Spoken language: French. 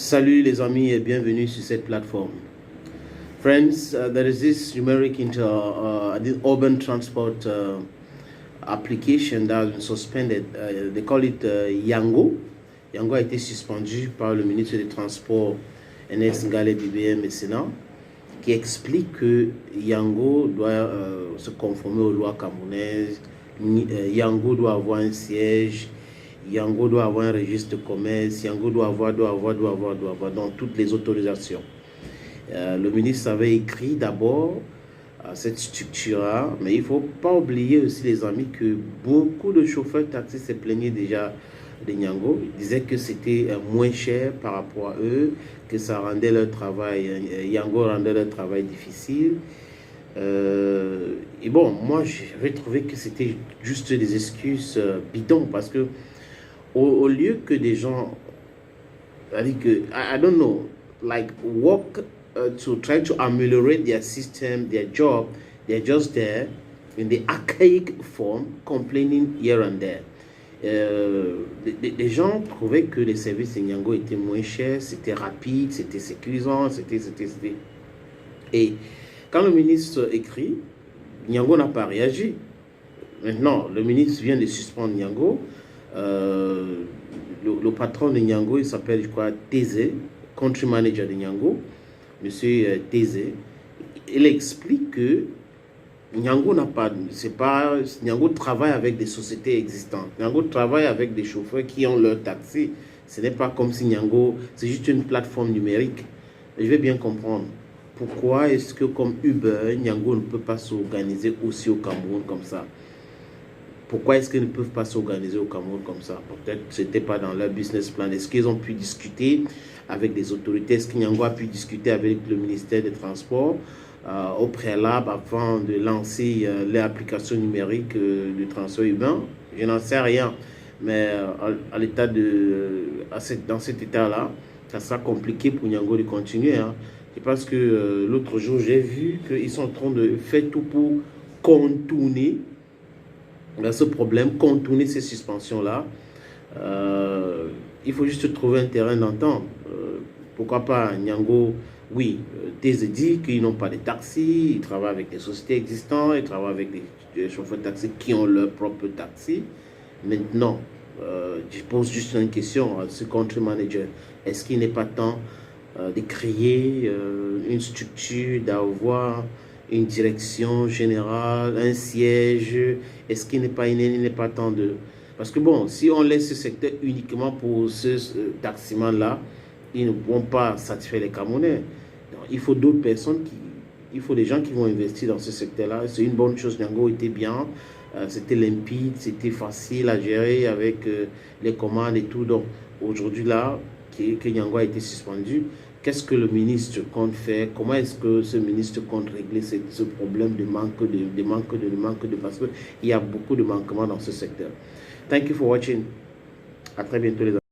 Salut les amis et bienvenue sur cette plateforme. Friends, there is this numeric this urban transport application that has been suspended. They call it Yango. Yango a été suspendu par le ministre des Transports, NS Ngale BBM et Sénat, qui explique que Yango doit se conformer aux lois camerounaises. Yango doit avoir un siège. Yango doit avoir un registre de commerce, Yango doit avoir dans toutes les autorisations. Le ministre avait écrit d'abord à cette structure-là, mais il ne faut pas oublier aussi les amis que beaucoup de chauffeurs taxis se plaignaient déjà de Yango. Ils disaient que c'était moins cher par rapport à eux, que ça rendait leur travail, Yango rendait leur travail difficile. Et bon, moi j'avais trouvé que c'était juste des excuses bidons parce que au lieu que des gens, I don't know, like work to try to ameliorate their system, their job, they're just there in the archaic form, complaining here and there. Les gens trouvaient que les services de Yango étaient moins chers, c'était rapide, c'était sécurisant, c'était. Et quand le ministre écrit, Yango n'a pas réagi. Maintenant, le ministre vient de suspendre Yango. Le patron de Yango, il s'appelle, je crois, Thésée, country manager de Yango, monsieur Thésée. Il explique que Yango n'a pas, Yango travaille avec des sociétés existantes. Yango travaille avec des chauffeurs qui ont leur taxi. Ce n'est pas comme si Yango, c'est juste une plateforme numérique. Je vais bien comprendre. Pourquoi est-ce que comme Uber, Yango ne peut pas s'organiser aussi au Cameroun comme ça? Pourquoi est-ce qu'ils ne peuvent pas s'organiser au Cameroun comme ça? Peut-être que ce n'était pas dans leur business plan. Est-ce qu'ils ont pu discuter avec des autorités? Est-ce que Yango a pu discuter avec le ministère des Transports au préalable avant de lancer l'application numérique de transport urbain? Je n'en sais rien. Mais dans cet état-là, ça sera compliqué pour Yango de continuer. Hein. C'est parce que l'autre jour, j'ai vu qu'ils sont en train de faire tout pour contourner ce problème, contourner ces suspensions-là. Il faut juste trouver un terrain d'entente. Pourquoi pas Yango? Oui, Thésée dit qu'ils n'ont pas de taxis, ils travaillent avec des sociétés existantes, ils travaillent avec des chauffeurs de taxi qui ont leur propre taxi. Maintenant, je pose juste une question à ce country manager. Est-ce qu'il n'est pas temps de créer une structure, d'avoir une direction générale, un siège? Est-ce qu'il n'est pas temps de... Parce que bon, si on laisse ce secteur uniquement pour ce taximan-là, ils ne pourront pas satisfaire les Camerounais. Donc, il faut d'autres personnes, il faut des gens qui vont investir dans ce secteur-là. C'est une bonne chose. Yango était bien, c'était limpide, c'était facile à gérer avec les commandes et tout. Donc aujourd'hui là, que Yango a été suspendu, qu'est-ce que le ministre compte faire? Comment est-ce que ce ministre compte régler ce problème de manque de parce qu'il y a beaucoup de manquements dans ce secteur. Thank you for watching. À très bientôt les amis.